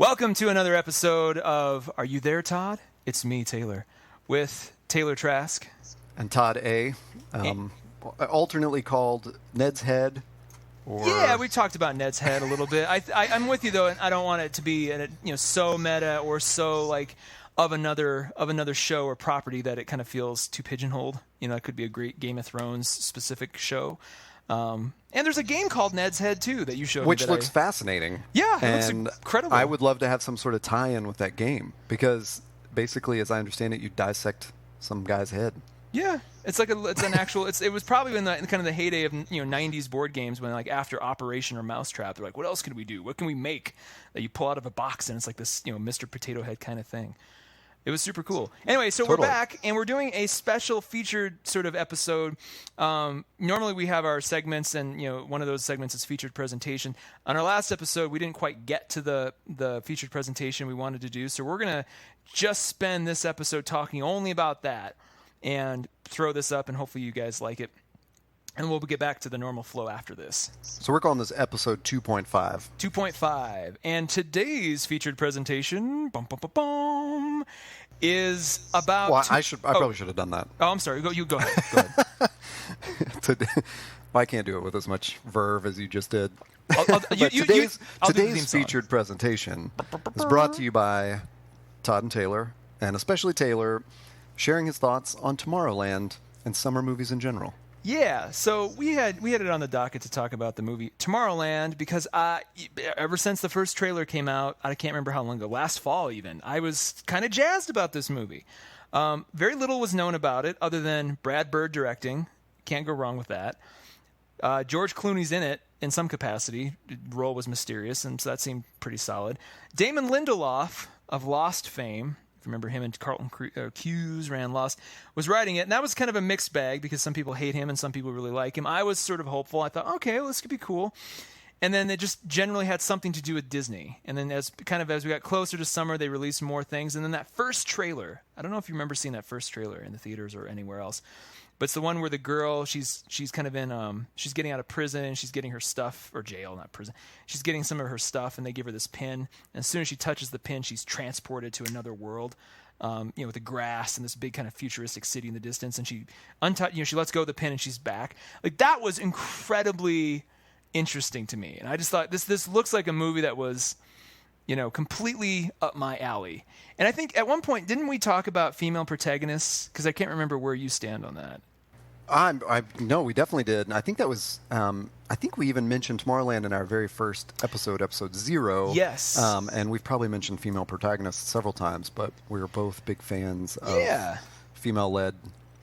Welcome to another episode of Are You There, Todd? It's me, Taylor, with Taylor Trask. And Todd A. Alternately called Ned's Head. Yeah, we talked about Ned's Head a little bit. I'm with you, though, and I don't want it to be so meta or so like of another show or property that it kind of feels too pigeonholed. It could be a great Game of Thrones specific show. And there's a game called Ned's Head, too, that you showed me. Which looks fascinating. Yeah, it and looks incredible. I would love to have some sort of tie-in with that game, because basically, as I understand it, you dissect some guy's head. Yeah, it was probably in the heyday of 90s board games when, like, after Operation or Mousetrap, they're like, what else can we do? What can we make that you pull out of a box and it's like this, Mr. Potato Head kind of thing. It was super cool. Anyway, so We're back, and we're doing a special featured sort of episode. Normally we have our segments, and one of those segments is featured presentation. On our last episode, we didn't quite get to the featured presentation we wanted to do, so we're going to just spend this episode talking only about that and throw this up, and hopefully you guys like it. And we'll get back to the normal flow after this. So we're calling this episode 2.5. 2.5. And today's featured presentation is about... Well, I probably should have done that. Oh, I'm sorry. Go ahead. I can't do it with as much verve as you just did. Today's featured presentation is brought to you by Todd and Taylor, and especially Taylor, sharing his thoughts on Tomorrowland and summer movies in general. Yeah, so we had it on the docket to talk about the movie Tomorrowland because ever since the first trailer came out, I can't remember how long ago, last fall even, I was kind of jazzed about this movie. Very little was known about it other than Brad Bird directing. Can't go wrong with that. George Clooney's in it in some capacity. The role was mysterious, and so that seemed pretty solid. Damon Lindelof of Lost fame, remember him and Carlton Cuse ran Lost, was writing it, and that was kind of a mixed bag because some people hate him and some people really like him. I was sort of hopeful. I thought, okay, well, this could be cool. And then it just generally had something to do with Disney. And then as we got closer to summer, they released more things. And then that first trailer, I don't know if you remember seeing that first trailer in the theaters or anywhere else, but it's the one where the girl, she's kind of in, she's getting out of prison, and she's getting her stuff, or jail, not prison. She's getting some of her stuff, and they give her this pin. And as soon as she touches the pin, she's transported to another world, with the grass and this big kind of futuristic city in the distance. And she she lets go of the pin, and she's back. Like, that was incredibly interesting to me. And I just thought, this looks like a movie that was, completely up my alley. And I think at one point, didn't we talk about female protagonists? Because I can't remember where you stand on that. No, we definitely did. And I think that was, I think we even mentioned Tomorrowland in our very first episode 0. Yes. And we've probably mentioned female protagonists several times, but we were both big fans of female-led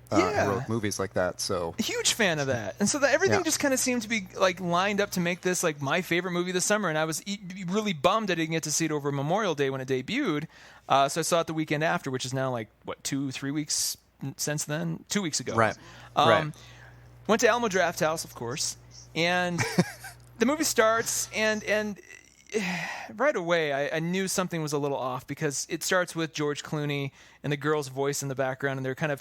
heroic movies like that. So a huge fan of that. And so that everything just kind of seemed to be like lined up to make this like my favorite movie this summer. And I was really bummed I didn't get to see it over Memorial Day when it debuted. So I saw it the weekend after, which is now like, 2-3 weeks since then? 2 weeks ago. Right. Right. Went to Alamo Drafthouse, of course, and the movie starts, and right away I knew something was a little off because it starts with George Clooney and the girl's voice in the background, and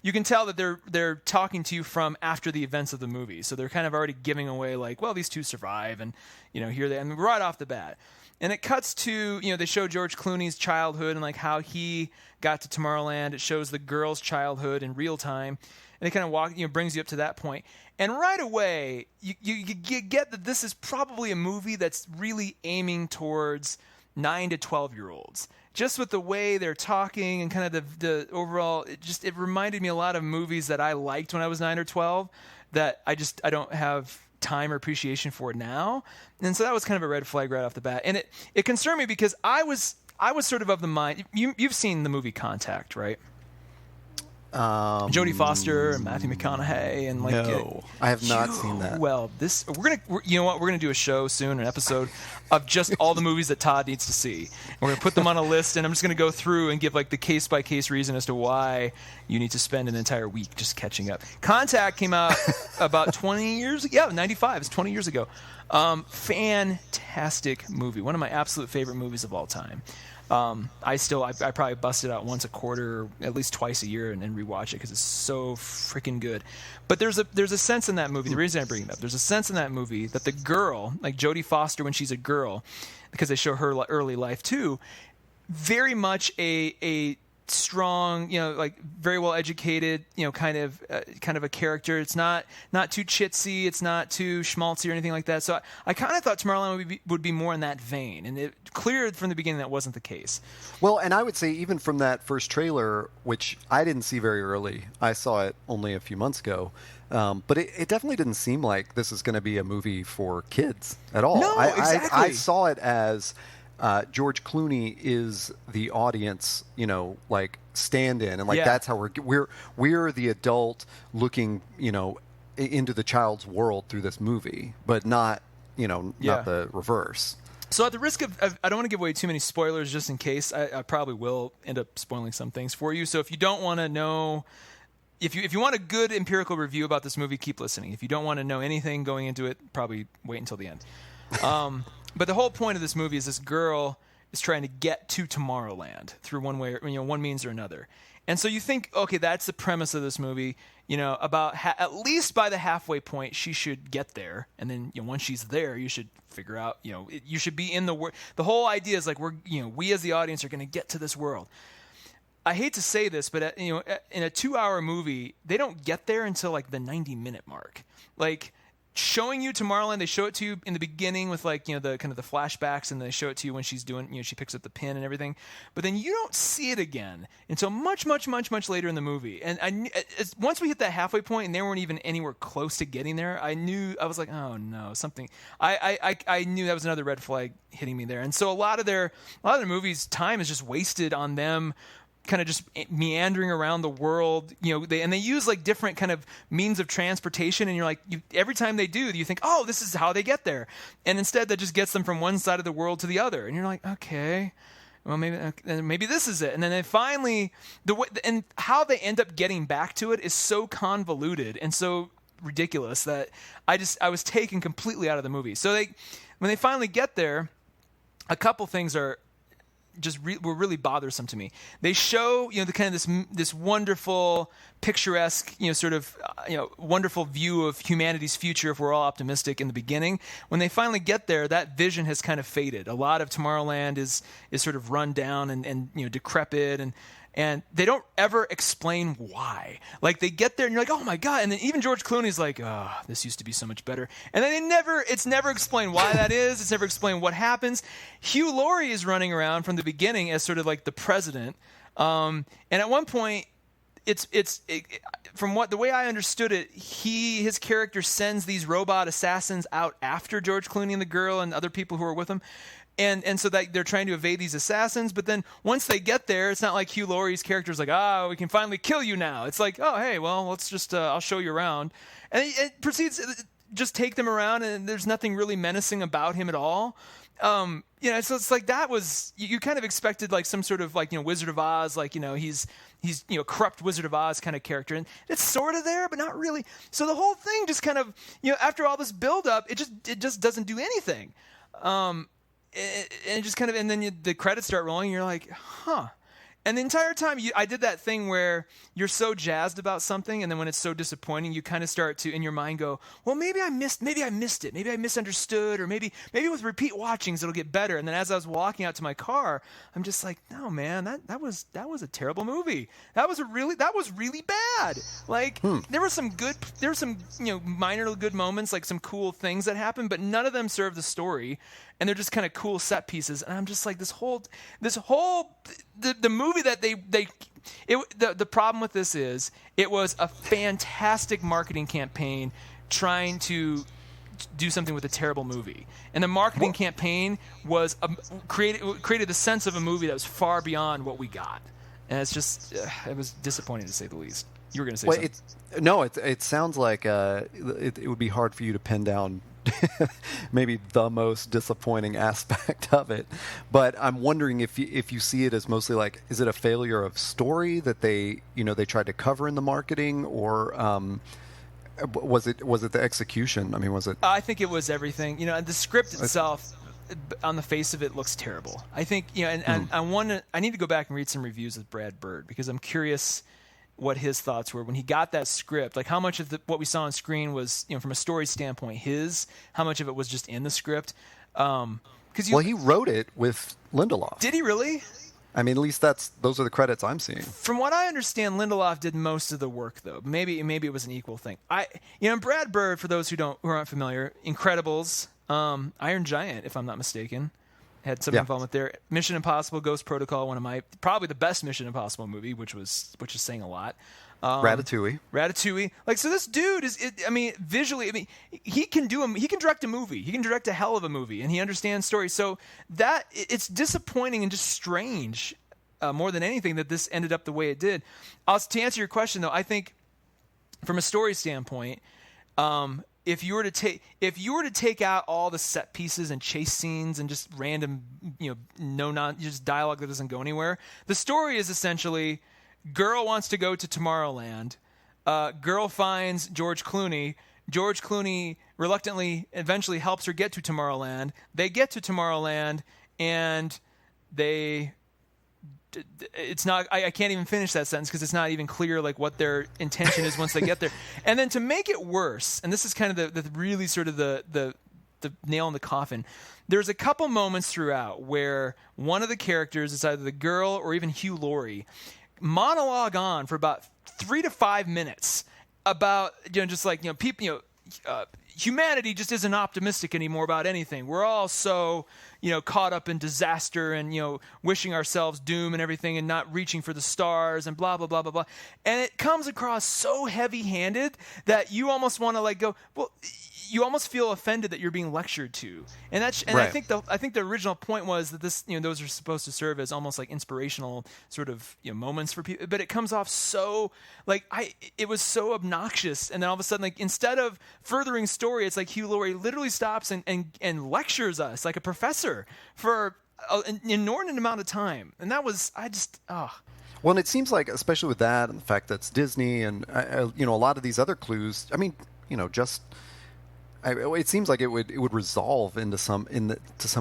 you can tell that they're talking to you from after the events of the movie, so they're kind of already giving away like, well, these two survive, and here they, and right off the bat. And it cuts to, they show George Clooney's childhood and like how he got to Tomorrowland. It shows the girl's childhood in real time. And it kind of brings you up to that point. And right away, you get that this is probably a movie that's really aiming towards 9 to 12-year-olds. Just with the way they're talking and kind of the overall, it reminded me a lot of movies that I liked when I was 9 or 12 that I don't have time or appreciation for now. And so that was kind of a red flag right off the bat. And it concerned me because I was sort of the mind. You've seen the movie Contact, right? Jodie Foster and Matthew McConaughey and like. No, I have not seen that. Well, we're gonna do a show soon, an episode of just all the movies that Todd needs to see. And we're gonna put them on a list, and I'm just gonna go through and give like the case by case reason as to why you need to spend an entire week just catching up. Contact came out about 20 years ago. Yeah, 95. It's 20 years ago. Fantastic movie. One of my absolute favorite movies of all time. I probably bust it out once a quarter, or at least twice a year, and then rewatch it because it's so freaking good. But there's a sense in that movie. The reason I bring it up, there's a sense in that movie that the girl, like Jodie Foster when she's a girl, because they show her early life too, very much a strong, like very well educated, kind of a character. It's not too chitsy, it's not too schmaltzy or anything like that. So I kind of thought Tomorrowland would be more in that vein, and it cleared from the beginning that wasn't the case. Well, and I would say even from that first trailer, which I didn't see very early, I saw it only a few months ago. But it definitely didn't seem like this is going to be a movie for kids at all. No, exactly. I saw it as George Clooney is the audience, like stand-in, and that's how we're the adult looking, into the child's world through this movie, but not the reverse. So at the risk of I don't want to give away too many spoilers, just in case. I probably will end up spoiling some things for you. So if you don't want to know, if you want a good empirical review about this movie, keep listening. If you don't want to know anything going into it, probably wait until the end. But the whole point of this movie is this girl is trying to get to Tomorrowland through one way, one means or another. And so you think, okay, that's the premise of this movie. About at least by the halfway point, she should get there, and then once she's there, you should figure out, you should be in the world. The whole idea is like we as the audience are going to get to this world. I hate to say this, but in a 2-hour movie, they don't get there until like the 90-minute mark. Like, showing you Tomorrowland, they show it to you in the beginning with the kind of the flashbacks, and they show it to you when she's doing, she picks up the pin and everything. But then you don't see it again until much, much, much, much later in the movie. And once we hit that halfway point, and they weren't even anywhere close to getting there, I was like, oh no, something. I knew that was another red flag hitting me there. And so a lot of their movies' time is just wasted on them kind of just meandering around the world, they use like different kind of means of transportation, and you're like, every time they do, you think, oh, this is how they get there, and instead that just gets them from one side of the world to the other, and you're like, okay, well maybe this is it, and then they finally and how they end up getting back to it is so convoluted and so ridiculous that I was taken completely out of the movie. So when they finally get there, a couple things are were really bothersome to me. They show, the kind of this wonderful, picturesque, sort of, wonderful view of humanity's future if we're all optimistic in the beginning. When they finally get there, that vision has kind of faded. A lot of Tomorrowland is sort of run down and decrepit, and they don't ever explain why. Like, they get there and you're like, oh my God. And then even George Clooney's like, oh, this used to be so much better. And then it's never explained why that is. It's never explained what happens. Hugh Laurie is running around from the beginning as sort of like the president. And at one point, from the way I understood it, his character sends these robot assassins out after George Clooney and the girl and other people who are with him. And so that they're trying to evade these assassins, but then once they get there, it's not like Hugh Laurie's character is like, we can finally kill you now. It's like, oh, hey, well, let's just, I'll show you around. And it proceeds to just take them around, and there's nothing really menacing about him at all. So it's like that was, you kind of expected like some sort of like, Wizard of Oz, like, he's corrupt Wizard of Oz kind of character, and it's sort of there, but not really. So the whole thing just kind of, after all this buildup, it just doesn't do anything. And just kind of, and then the credits start rolling, and you're like, huh. And the entire time, I did that thing where you're so jazzed about something, and then when it's so disappointing, you kind of start to, in your mind, go, well, maybe I missed it. Maybe I misunderstood, or maybe with repeat watchings, it'll get better. And then as I was walking out to my car, I'm just like, no, man, that was a terrible movie. That was really bad. Like, there were some minor good moments, like some cool things that happened, but none of them serve the story. And they're just kind of cool set pieces, and I'm just like, the movie that the problem with this is it was a fantastic marketing campaign trying to do something with a terrible movie, and the marketing campaign was created the sense of a movie that was far beyond what we got, and it's just it was disappointing to say the least. You were going to say something. It sounds like it would be hard for you to pin down maybe the most disappointing aspect of it, but I'm wondering if you see it as mostly like, is it a failure of story that they tried to cover in the marketing, or Was it the execution? I mean, was it? I think it was everything. The script itself, on the face of it, looks terrible. I think and I need to go back and read some reviews with Brad Bird because I'm curious what his thoughts were when he got that script. Like how much of what we saw on screen was, from a story standpoint, how much of it was just in the script. Because he wrote it with Lindelof. Did he really? I mean, at least those are the credits I'm seeing. From what I understand, Lindelof did most of the work, though. Maybe it was an equal thing. Brad Bird, for those who aren't familiar, Incredibles, Iron Giant, if I'm not mistaken, had some involvement there. Mission Impossible: Ghost Protocol, probably the best Mission Impossible movie, which is saying a lot. Ratatouille. Like, so this dude visually, he can direct a movie. He can direct a hell of a movie, and he understands stories. So that it's disappointing and just strange, more than anything, that this ended up the way it did. To answer your question, though, I think from a story standpoint, if you were to take out all the set pieces and chase scenes and just random, just dialogue that doesn't go anywhere, the story is essentially: girl wants to go to Tomorrowland. Girl finds George Clooney. George Clooney reluctantly eventually helps her get to Tomorrowland. They get to Tomorrowland, and it's not. I can't even finish that sentence because it's not even clear like what their intention is once they get there. And then to make it worse, and this is kind of the really sort of the nail in the coffin. There's a couple moments throughout where one of the characters, it's either the girl or even Hugh Laurie, monologue on for about 3 to 5 minutes about just like people humanity just isn't optimistic anymore about anything. We're all so caught up in disaster and wishing ourselves doom and everything and not reaching for the stars and blah blah blah blah blah. And it comes across so heavy-handed that you almost want to go, well, you almost feel offended that you're being lectured to. And right. I think the original point was that this those are supposed to serve as almost like inspirational sort of moments for people, but it comes off so it was so obnoxious. And then all of a sudden, like, instead of furthering story, it's like Hugh Laurie literally stops and lectures us like a professor for an inordinate amount of time. And that was Well, and it seems like, especially with that and the fact that it's Disney and a lot of these other clues, I mean, it seems like it would resolve into some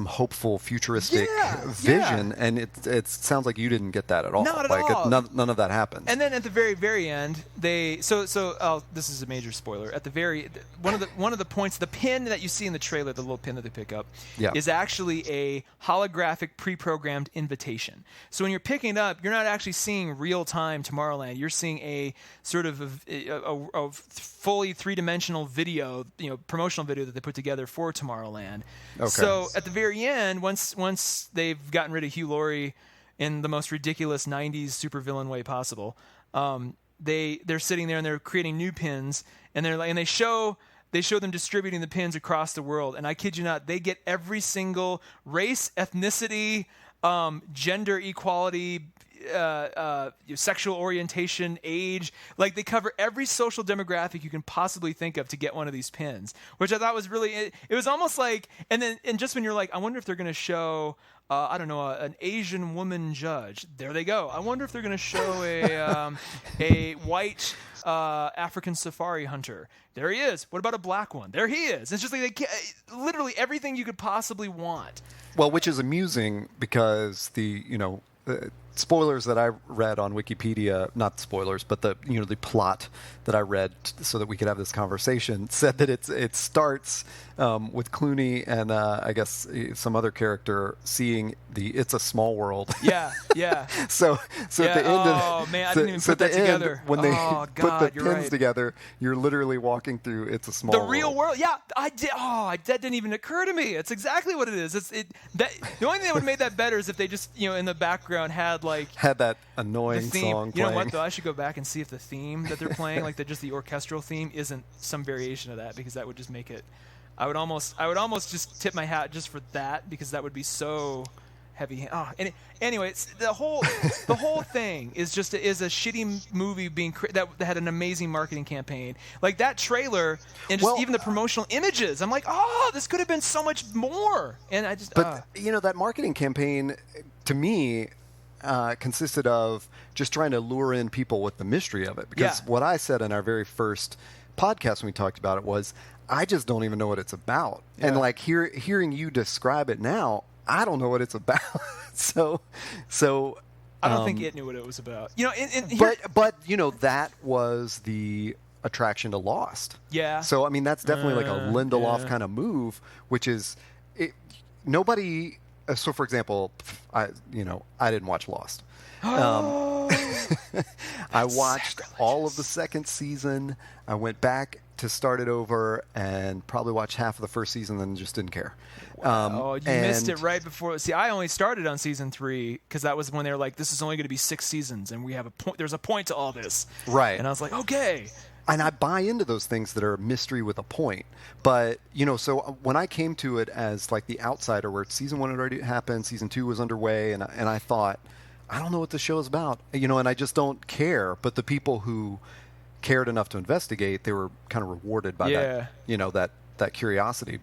hopeful futuristic vision, and it sounds like you didn't get that at all. Not at all. None of that happened. And then at the very end, this is a major spoiler. At the one of the points, the pin that you see in the trailer, the little pin that they pick up, is actually a holographic pre-programmed invitation. So when you're picking it up, you're not actually seeing real time Tomorrowland. You're seeing a sort of a fully three-dimensional video, promotional video that they put together for Tomorrowland. Okay. So at the very end, once they've gotten rid of Hugh Laurie in the most ridiculous 90s supervillain way possible, they're sitting there and they're creating new pins, and they show them distributing the pins across the world. And I kid you not, they get every single race, ethnicity, gender equality, sexual orientation, age. Like, they cover every social demographic you can possibly think of to get one of these pins, which I thought was really, it was almost like, and just when you're like, I wonder if they're going to show, I don't know, an Asian woman judge. There they go. I wonder if they're going to show a white African safari hunter. There he is. What about a black one? There he is. It's just like literally everything you could possibly want. Well, which is amusing because the spoilers that I read on Wikipedia, not spoilers, but the plot that I read so that we could have this conversation, said that it starts with Clooney and I guess some other character seeing the "It's a Small World." Yeah. so at the end I didn't even put that together. When they put the pins together, you're literally walking through "It's a Small World." The real world. Yeah, I did. That didn't even occur to me. It's exactly what it is. The only thing that would have made that better is if they just in the background had that annoying song playing. You know what, though? I should go back and see if the theme that they're playing, like just the orchestral theme, isn't some variation of that, because that would just make it. I would almost just tip my hat just for that, because that would be so heavy. Anyway, it's the whole thing is a shitty movie that had an amazing marketing campaign. Like that trailer and just even the promotional images. I'm like, this could have been so much more. And I just. But that marketing campaign, to me, consisted of just trying to lure in people with the mystery of it. Because what I said in our very first podcast when we talked about it was, I just don't even know what it's about. Yeah. And like hearing you describe it now, I don't know what it's about. so I don't think it knew what it was about. You know, but you know, that was the attraction to Lost. Yeah. So I mean, that's definitely like a Lindelof kind of move, which is nobody. So for example, I didn't watch Lost. I watched all of the second season. I went back to start it over and probably watched half of the first season, then just didn't care. You missed it right before. See, I only started on season 3 because that was when they were like, "This is only going to be 6 seasons, and we have a point. There's a point to all this." Right. And I was like, "Okay." And I buy into those things that are mystery with a point. But, you know, so when I came to it as like the outsider, where season 1 had already happened, season 2 was underway, and I thought, I don't know what this show is about, you know, and I just don't care. But the people who cared enough to investigate, they were kind of rewarded by that, you know, that curiosity.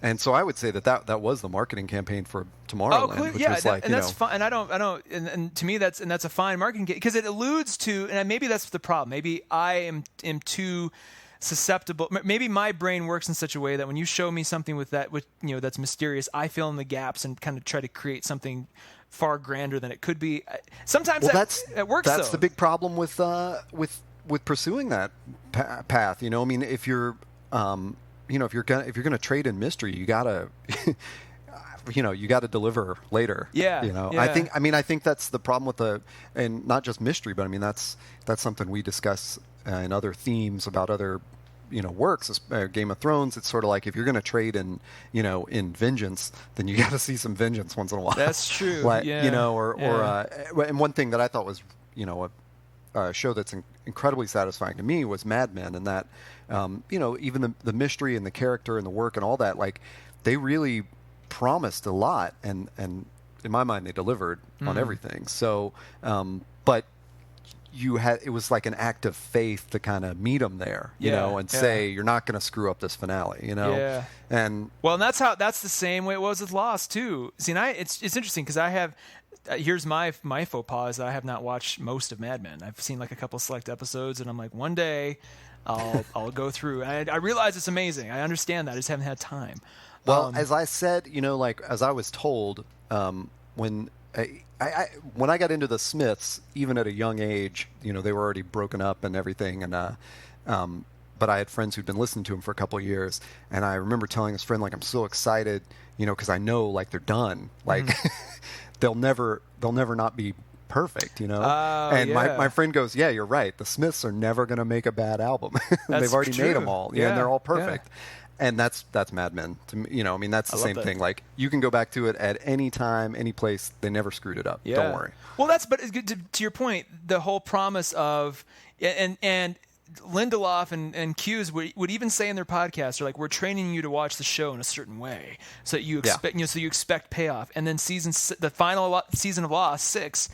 And so I would say that was the marketing campaign for Tomorrowland, which was like, and that's fine. And and to me that's a fine marketing because it alludes to, and maybe that's the problem. Maybe I am too susceptible. Maybe my brain works in such a way that when you show me something with that's mysterious, I fill in the gaps and kind of try to create something far grander than it could be. Sometimes that works. That's the big problem with pursuing that path. You know, I mean, if you're if you're gonna trade in mystery, you gotta you gotta deliver later. Yeah. You know, yeah. I think that's the problem with and not just mystery, but I mean that's something we discuss in other themes about other works. Game of Thrones. It's sort of like if you're gonna trade in vengeance, then you got to see some vengeance once in a while. That's true. Like, yeah. And one thing that I thought was a show that's incredibly satisfying to me was Mad Men, and that even the mystery and the character and the work and all that, like they really promised a lot, and in my mind they delivered on everything. So but it was like an act of faith to kind of meet them there, and say you're not going to screw up this finale, Yeah. And that's the same way it was with Lost too. See, and it's interesting because I have. Here's my faux pas is that I have not watched most of Mad Men. I've seen like a couple select episodes, and I'm like, one day I'll go through. And I realize it's amazing. I understand that. I just haven't had time. Well, as I said, like as I was told, when I got into the Smiths, even at a young age, they were already broken up and everything, and but I had friends who'd been listening to them for a couple of years, and I remember telling this friend, like, I'm so excited, because I know like they're done, like. They'll never not be perfect, and my friend goes, yeah, you're right. The Smiths are never going to make a bad album. They've already made them all, and they're all perfect. Yeah. And that's Mad Men. To me, I mean, that's the same thing. Like you can go back to it at any time, any place. They never screwed it up. Yeah. Don't worry. Well, but to your point, the whole promise of and Lindelof and Hughes would even say in their podcast, they're like, we're training you to watch the show in a certain way, so that you expect, so you expect payoff. And then the final season of Lost 6,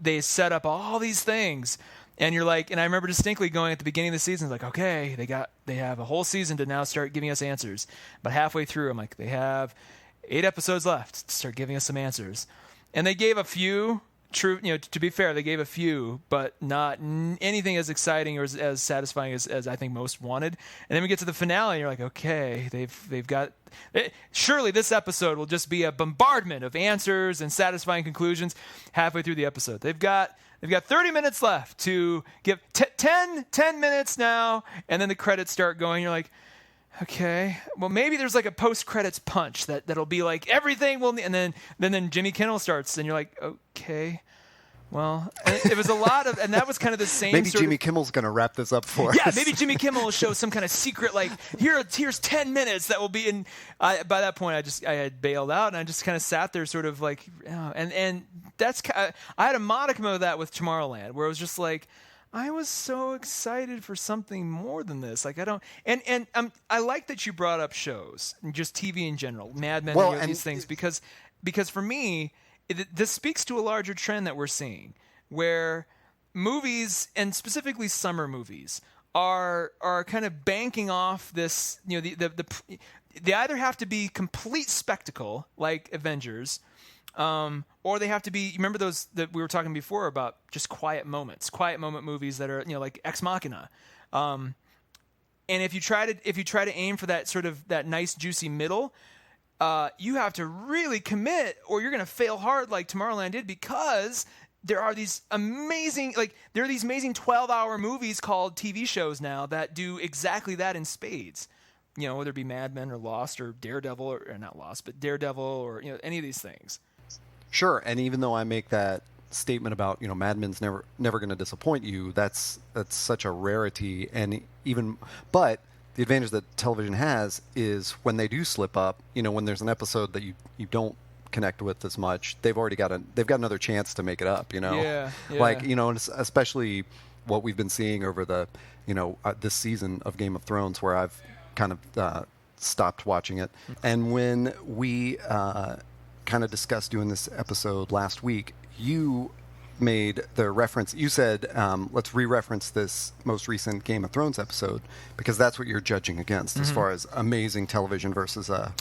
they set up all these things, and you're like, and I remember distinctly going at the beginning of the season, like, okay, they have a whole season to now start giving us answers. But halfway through, I'm like, they have 8 episodes left to start giving us some answers, and they gave a few. True, to be fair, they gave a few, but not anything as exciting or as satisfying as I think most wanted. And then we get to the finale, and you're like, okay, they've got. Surely this episode will just be a bombardment of answers and satisfying conclusions. Halfway through the episode, they've got 30 minutes left to give 10 minutes now, and then the credits start going. You're like, okay, well, maybe there's like a post-credits punch that'll be like everything will, and then Jimmy Kimmel starts, and you're like, okay, well, it was a lot of, and that was kind of the same. Maybe Jimmy Kimmel's going to wrap this up for us. Yeah, maybe Jimmy Kimmel will show some kind of secret, like here's 10 minutes that will be in. By that point, I had bailed out, and I just kind of sat there, sort of like, and that's I had a modicum of that with Tomorrowland, where it was just like. I was so excited for something more than this. Like I don't, and I like that you brought up shows and just TV in general, Mad Men, and these things, because for me, this speaks to a larger trend that we're seeing, where movies, and specifically summer movies, are kind of banking off this. They either have to be complete spectacle like Avengers. Or they have to be. Remember those that we were talking before about just quiet moment movies that are like Ex Machina, And if you try to aim for that sort of that nice juicy middle, you have to really commit, or you're going to fail hard, like Tomorrowland did, because there are these amazing 12-hour movies called TV shows now that do exactly that in spades. Whether it be Mad Men or Lost or Daredevil, or not Lost, but Daredevil, or any of these things. Sure, and even though I make that statement about Mad Men's never going to disappoint you, that's such a rarity, but the advantage that television has is when they do slip up, when there's an episode that you don't connect with as much, they've got another chance to make it up, Yeah. Like, and especially what we've been seeing over the this season of Game of Thrones, where I've kind of stopped watching it. And when we kind of discussed doing this episode last week, you made the reference. You said, let's re-reference this most recent Game of Thrones episode, because that's what you're judging against as far as amazing television versus a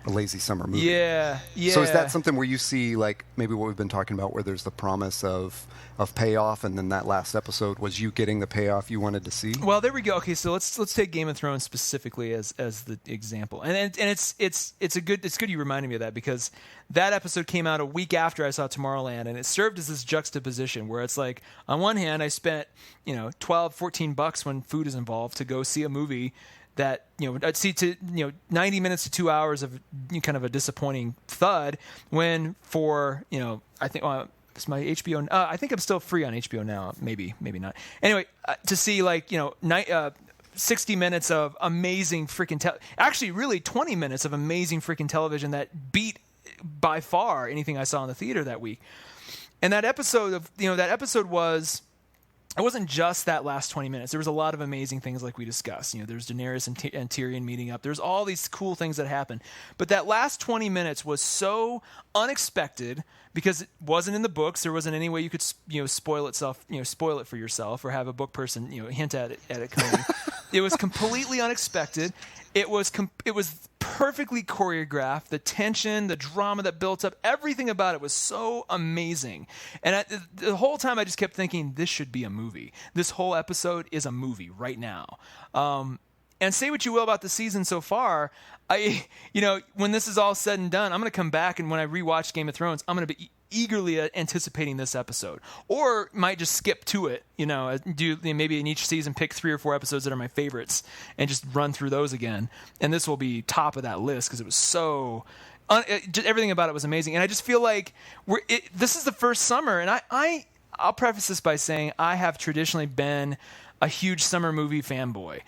lazy summer movie. Yeah. So is that something where you see, like, maybe what we've been talking about, where there's the promise of payoff, and then that last episode was you getting the payoff you wanted to see? Well, there we go. Okay, so let's take Game of Thrones specifically as the example, and it's good you reminded me of that, because that episode came out a week after I saw Tomorrowland, and it served as this juxtaposition where it's like, on one hand, I spent $12-14 when food is involved to go see a movie that 90 minutes to 2 hours of kind of a disappointing thud, when for I think it's my HBO. I think I'm still free on HBO now. Maybe not. Anyway, to see 60 minutes of amazing freaking actually really 20 minutes of amazing freaking television that beat by far anything I saw in the theater that week. And that episode was. It wasn't just that last 20 minutes. There was a lot of amazing things like we discussed. There's Daenerys and Tyrion meeting up. There's all these cool things that happen. But that last 20 minutes was so unexpected, because it wasn't in the books. There wasn't any way you could spoil it for yourself, or have a book person hint at it coming. It was completely unexpected. It was perfectly choreographed. The tension, the drama that built up, everything about it was so amazing. And the whole time I just kept thinking, this should be a movie. This whole episode is a movie right now. And say what you will about the season so far, when this is all said and done, I'm going to come back, and when I rewatch Game of Thrones, I'm going to be eagerly anticipating this episode, or might just skip to it, do maybe in each season pick 3 or 4 episodes that are my favorites and just run through those again. And this will be top of that list, because it was so everything about it was amazing. And I just feel like this is the first summer, and I'll preface this by saying I have traditionally been a huge summer movie fanboy,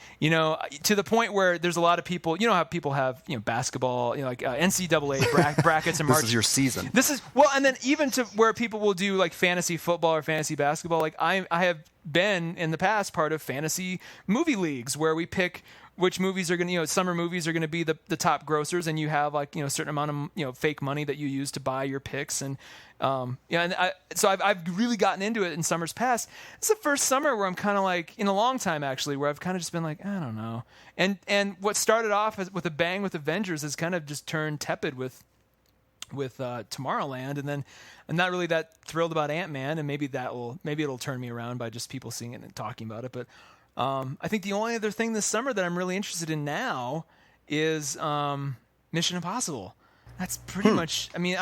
to the point where there's a lot of people, how people have, basketball, NCAA brackets and March. This is your season. And then even to where people will do like fantasy football or fantasy basketball. Like I have been in the past part of fantasy movie leagues where we pick which movies are going to, summer movies are going to be the top grossers, and you have a certain amount of, fake money that you use to buy your picks. And, so I've really gotten into it in summers past. It's the first summer where I'm kind of like, in a long time actually, where I've kind of just been like, I don't know. And what started off with a bang with Avengers has kind of just turned tepid with Tomorrowland, and then I'm not really that thrilled about Ant-Man, and maybe it'll turn me around by just people seeing it and talking about it. But I think the only other thing this summer that I'm really interested in now is Mission Impossible. That's pretty much. I mean,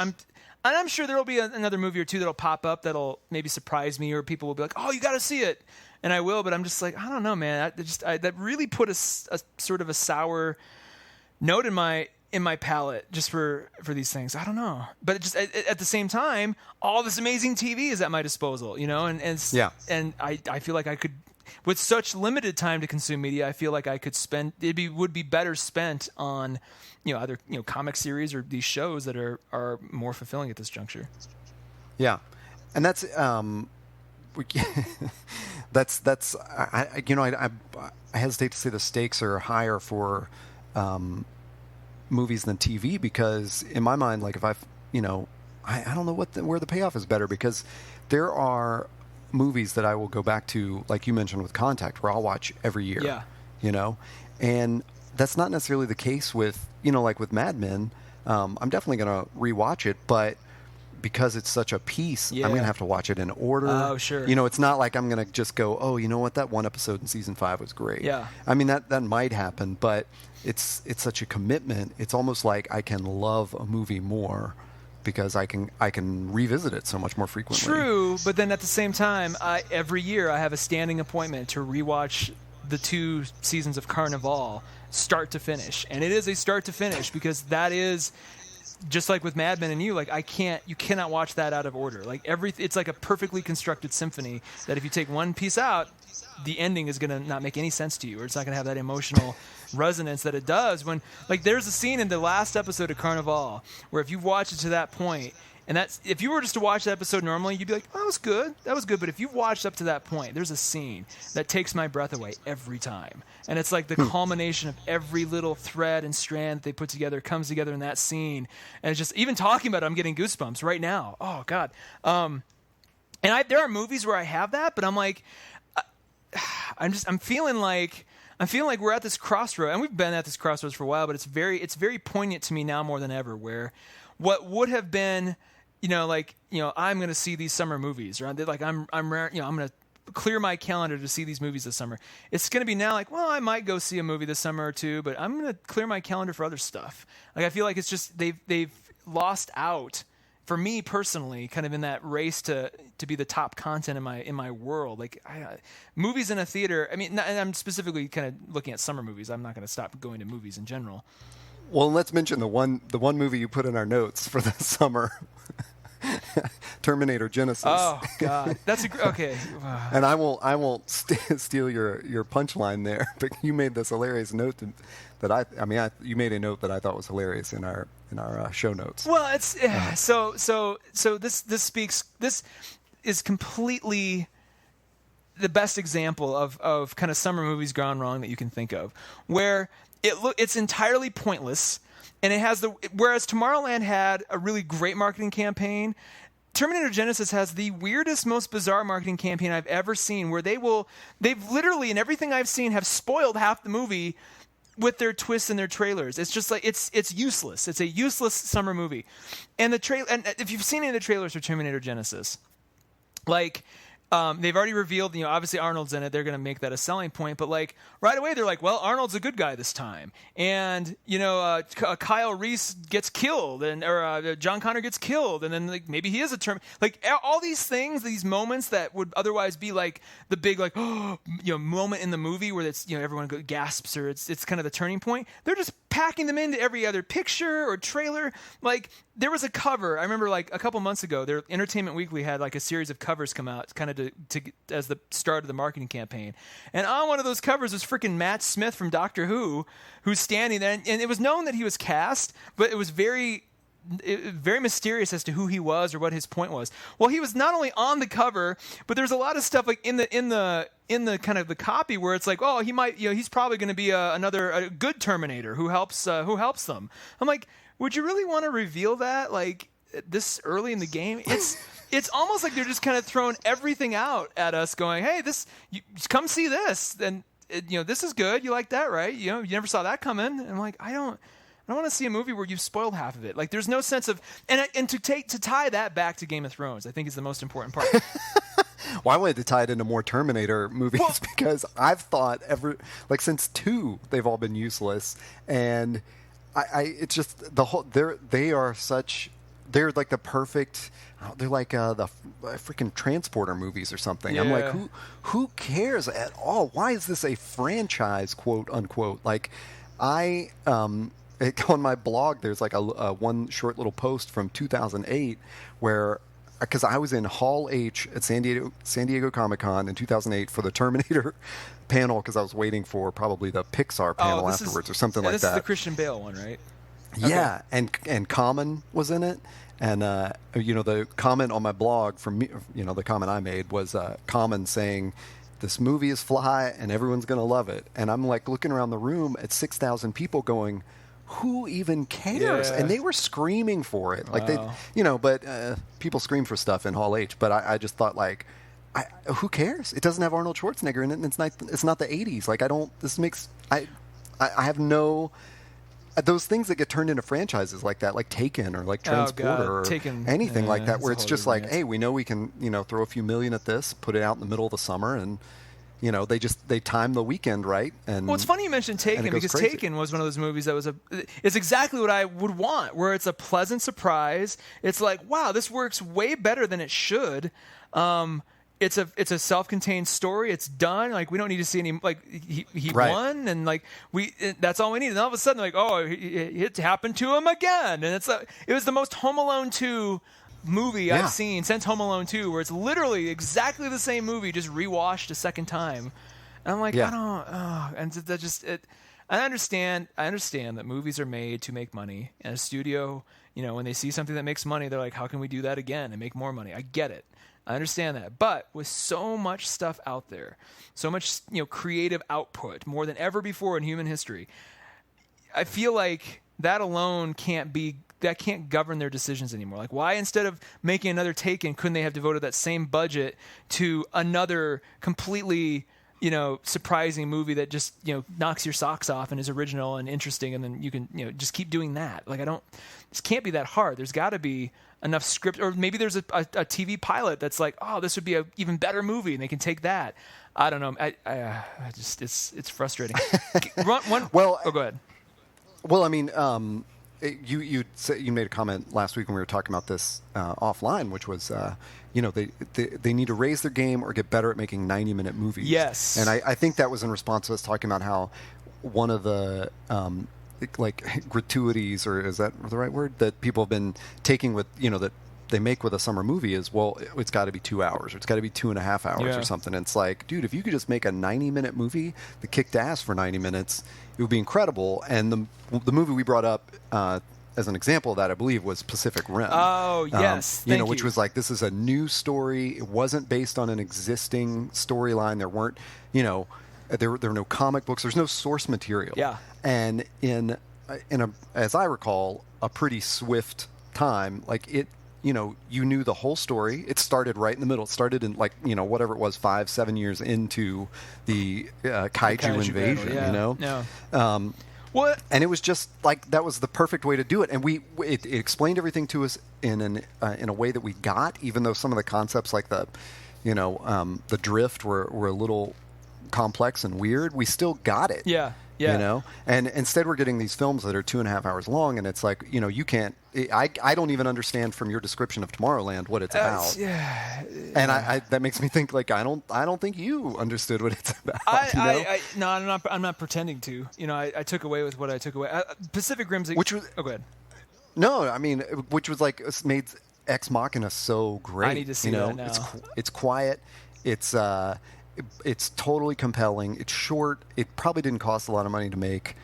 I'm sure there will be another movie or two that'll pop up that'll maybe surprise me, or people will be like, "Oh, you got to see it," and I will. But I'm just like, I don't know, man. That really put a sort of a sour note in my palate just for these things. I don't know, but it just at the same time, all this amazing TV is at my disposal, and I feel like I could. With such limited time to consume media, I feel like I could spend. Would be better spent on, either comic series or these shows that are more fulfilling at this juncture. Yeah, and that's that's I hesitate to say the stakes are higher for movies than TV, because in my mind, like if I don't know where the payoff is better, because there are movies that I will go back to, like you mentioned with Contact, where I'll watch every year. Yeah. And that's not necessarily the case with, like with Mad Men. I'm definitely going to rewatch it, but because it's such a piece, Yeah. I'm going to have to watch it in order. Oh, sure. You know, it's not like I'm going to just go, oh, you know what, that one episode in season 5 was great. Yeah. I mean, that might happen, but it's such a commitment. It's almost like I can love a movie more because I can revisit it so much more frequently. True, but then at the same time, every year I have a standing appointment to rewatch the 2 seasons of Carnival, start to finish, and it is a start to finish because that is just like with Mad Men and you cannot watch that out of order. Like it's like a perfectly constructed symphony that if you take one piece out, the ending is going to not make any sense to you, or it's not going to have that emotional resonance that it does when, like, there's a scene in the last episode of Carnival where if you watch it to that point, and that's, if you were just to watch the episode normally, you'd be like, oh, that was good. But if you've watched up to that point, there's a scene that takes my breath away every time. And it's like the culmination of every little thread and strand that they put together comes together in that scene. And it's just, even talking about it, I'm getting goosebumps right now. Oh, God. And there are movies where I have that, but I'm like, I'm feeling like we're at this crossroad, and we've been at this crossroads for a while, but it's very poignant to me now more than ever, where what would have been, I'm going to see these summer movies, or like I'm going to clear my calendar to see these movies this summer. It's going to be now like, well, I might go see a movie this summer or two, but I'm going to clear my calendar for other stuff. Like, I feel like it's just they've lost out, for me personally, kind of in that race to be the top content in my world. Like, movies in a theater. I mean, and I'm specifically kind of looking at summer movies. I'm not going to stop going to movies in general. Well, let's mention the one movie you put in our notes for the summer. Terminator Genisys. Oh God, that's okay. And I won't steal your punchline there, but you made this hilarious note you made a note that I thought was hilarious in our show notes. Well, it's so this is completely the best example of kind of summer movies gone wrong that you can think of, where it's entirely pointless. And it has whereas Tomorrowland had a really great marketing campaign, Terminator Genisys has the weirdest, most bizarre marketing campaign I've ever seen, where they've literally, in everything I've seen, have spoiled half the movie with their twists and their trailers. It's just like, it's useless. It's a useless summer movie. And and if you've seen any of the trailers for Terminator Genisys, like, they've already revealed, obviously Arnold's in it. They're going to make that a selling point. But, like, right away, they're like, well, Arnold's a good guy this time. And, Kyle Reese gets killed, or John Connor gets killed. And then, like, maybe he is a term. Like, all these things, these moments that would otherwise be, like, the big, like, moment in the movie where it's, everyone gasps, or it's kind of the turning point. They're just packing them into every other picture or trailer. Like, there was a cover. I remember, like, a couple months ago, their Entertainment Weekly had, like, a series of covers come out kind of to as the start of the marketing campaign. And on one of those covers was freaking Matt Smith from Doctor Who, who's standing there. And it was known that he was cast, but it was very mysterious as to who he was or what his point was. Well, he was not only on the cover, but there's a lot of stuff like in the kind of the copy where it's like, oh, he might, he's probably going to be a good Terminator who helps them. I'm like, would you really want to reveal that, like, this early in the game? It's almost like they're just kind of throwing everything out at us, going, hey, come see this, and this is good. You like that, right? You never saw that coming. And I'm like, I don't want to see a movie where you've spoiled half of it. Like, there's no sense of, and to tie that back to Game of Thrones, I think is the most important part. Well, I wanted to tie it into more Terminator movies because I've thought since 2, they've all been useless, and it's just the whole. They're like the perfect. They're like the freaking Transporter movies or something. Yeah. I'm like, who cares at all? Why is this a franchise, quote unquote? Like, on my blog, there's like a one short little post from 2008 where, because I was in Hall H at San Diego Comic-Con in 2008 for the Terminator panel, because I was waiting for probably the Pixar panel afterwards or something like that. This is the Christian Bale one, right? Yeah, okay. and Common was in it. And, the comment on my blog from me, the comment I made was Common saying, this movie is fly and everyone's going to love it. And I'm like looking around the room at 6,000 people going, who even cares? Yeah. And they were screaming for it. Like, but people scream for stuff in Hall H. But I just thought, like, who cares? It doesn't have Arnold Schwarzenegger in it, and it's not the 80s. Like, I have no... those things that get turned into franchises like that, like Taken or like Transporter or anything like that, where it's just like, hey, we know we can, throw a few million at this, put it out in the middle of the summer, and they time the weekend right. And well, it's funny you mentioned Taken, because crazy. Taken was one of those movies that was it's exactly what I would want, where it's a pleasant surprise. It's like, wow, this works way better than it should. It's a self-contained story. It's done. Like, we don't need to see any, like, he right. won, and like that's all we need. And all of a sudden, like, oh, it happened to him again. And it was the most Home Alone 2 movie I've seen since Home Alone 2, where it's literally exactly the same movie, just rewatched a second time. And I'm like, I understand that movies are made to make money, and a studio, when they see something that makes money, they're like, how can we do that again and make more money? I get it. I understand that. But with so much stuff out there, so much, creative output, more than ever before in human history, I feel like that alone can't govern their decisions anymore. Like, why, instead of making another Taken, couldn't they have devoted that same budget to another completely, surprising movie that just, knocks your socks off and is original and interesting, and then you can, just keep doing that. Like, this can't be that hard. There's got to be enough script, or maybe there's a TV pilot that's like, oh, this would be an even better movie, and they can take that. I don't know. I just, it's frustrating. Well, go ahead. Well, I mean, you made a comment last week when we were talking about this offline, which was, they need to raise their game or get better at making 90-minute movies. Yes. And I think that was in response to us talking about how one of the gratuities, or is that the right word, that people have been taking with, that they make with a summer movie is, well, it's got to be 2 hours, or it's got to be 2.5 hours or something. And it's like, dude, if you could just make a 90-minute movie that kicked ass for 90 minutes, it would be incredible. And the movie we brought up as an example of that, I believe, was Pacific Rim. Oh, yes. Which was like, this is a new story. It wasn't based on an existing storyline. There weren't, there were no comic books. There's no source material. Yeah. And in as I recall, a pretty swift time, like it, you knew the whole story. It started right in the middle. It started in whatever it was, 5-7 years into the kaiju invasion, battle, Yeah. What? And it was just like, that was the perfect way to do it. And it explained everything to us in a way that we got, even though some of the concepts like the drift were a little complex and weird. We still got it. Yeah. And instead we're getting these films that are 2.5 hours long, and it's like, you can't. I don't even understand from your description of Tomorrowland what it's about. And I that makes me think, like, I don't think you understood what it's about. No, I'm not pretending to. I took away with what I took away. Pacific Rim's, which was, go ahead. No, I mean, which was like, made Ex Machina so great. I need to see that now. It's quiet. It's totally compelling. It's short. It probably didn't cost a lot of money to make.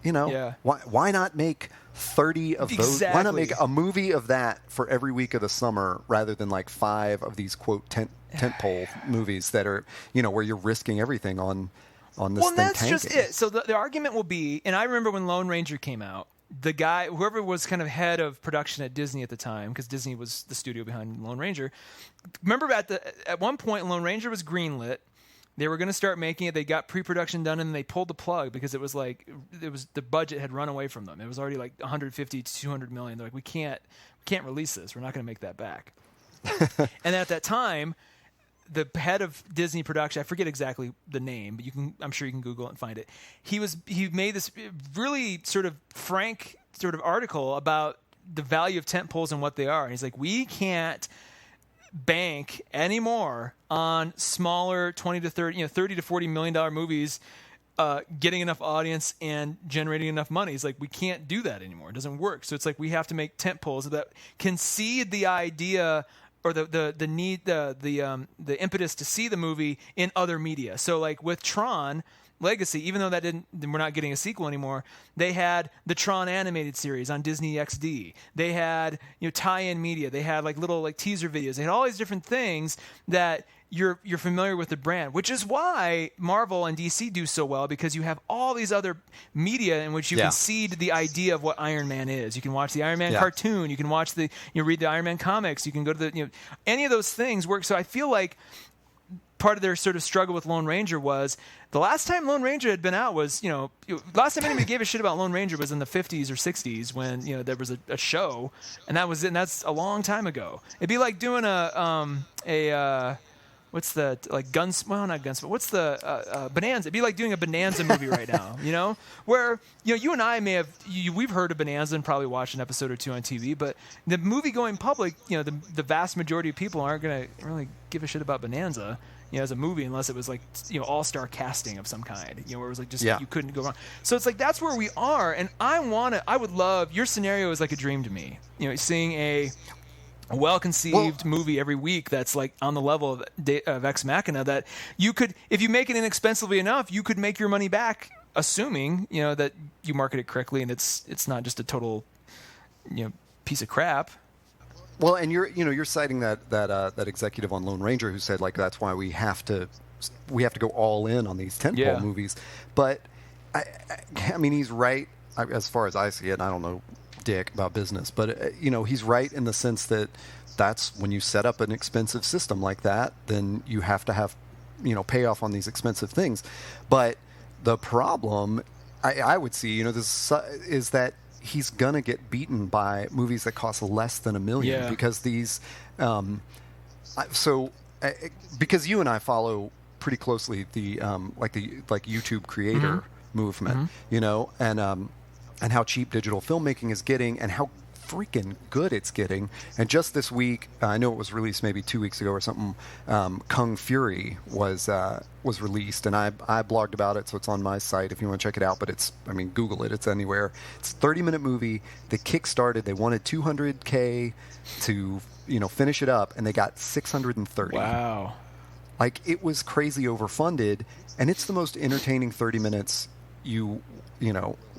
Why not make 30 of those? Why not make a movie of that for every week of the summer, rather than like 5 of these quote tentpole movies that are, where you're risking everything on this thing tanking? Well, that's just it. So the argument will be, and I remember when Lone Ranger came out, the guy, whoever was kind of head of production at Disney at the time, because Disney was the studio behind Lone Ranger. Remember at one point, Lone Ranger was greenlit. They were going to start making it. They got pre-production done, and they pulled the plug because it was the budget had run away from them. It was already like 150 to 200 million. They're like, we can't release this. We're not going to make that back. And at that time, the head of Disney production, I forget exactly the name, but I'm sure you can Google it and find it. He made this really sort of frank sort of article about the value of tent poles and what they are. And he's like, we can't bank anymore on smaller 20 to 30, $30 to $40 million movies getting enough audience and generating enough money. It's like, we can't do that anymore. It doesn't work. So it's like, we have to make tent poles that concede the idea or the need, the impetus to see the movie in other media. So like with Tron Legacy, even though we're not getting a sequel anymore, they had the Tron animated series on Disney XD. They had tie-in media. They had like little like teaser videos. They had all these different things that you're familiar with the brand, which is why Marvel and DC do so well, because you have all these other media in which you can seed the idea of what Iron Man is. You can watch the Iron Man cartoon. You can watch read the Iron Man comics. You can go to any of those things work. So I feel like part of their sort of struggle with Lone Ranger was the last time Lone Ranger had been out was, last time anybody gave a shit about Lone Ranger was in the 50s or 60s when, there was a show, and that was it, and that's a long time ago. It'd be like doing what's the, like, not Guns, but what's the, Bonanza. It'd be like doing a Bonanza movie right now, where, you and I may have, we've heard of Bonanza and probably watched an episode or two on TV, but the movie-going public, the vast majority of people aren't going to really give a shit about Bonanza, as a movie, unless it was like, all-star casting of some kind, where it was like just, you couldn't go wrong. So it's like, that's where we are, and I would love, your scenario is like a dream to me, seeing a well-conceived movie every week that's like on the level of Ex Machina, that you could, if you make it inexpensively enough, you could make your money back, assuming that you market it correctly and it's not just a total piece of crap. Well, and you're citing that executive on Lone Ranger who said, like, that's why we have to go all in on these tentpole movies. But I mean, he's right as far as I see it. And I don't know dick about business, but he's right in the sense that that's when you set up an expensive system like that, then you have to have payoff on these expensive things. But the problem I would see this is that he's gonna get beaten by movies that cost less than $1 million because these because you and I follow pretty closely the YouTube creator movement, and how cheap digital filmmaking is getting and how freaking good it's getting. And just this week, I know it was released maybe 2 weeks ago or something, Kung Fury was released, and I blogged about it, so it's on my site if you want to check it out, but Google it, it's anywhere. It's a 30-minute movie. They kickstarted, they wanted $200K to finish it up, and they got $630. Wow. Like, it was crazy overfunded, and it's the most entertaining 30 minutes you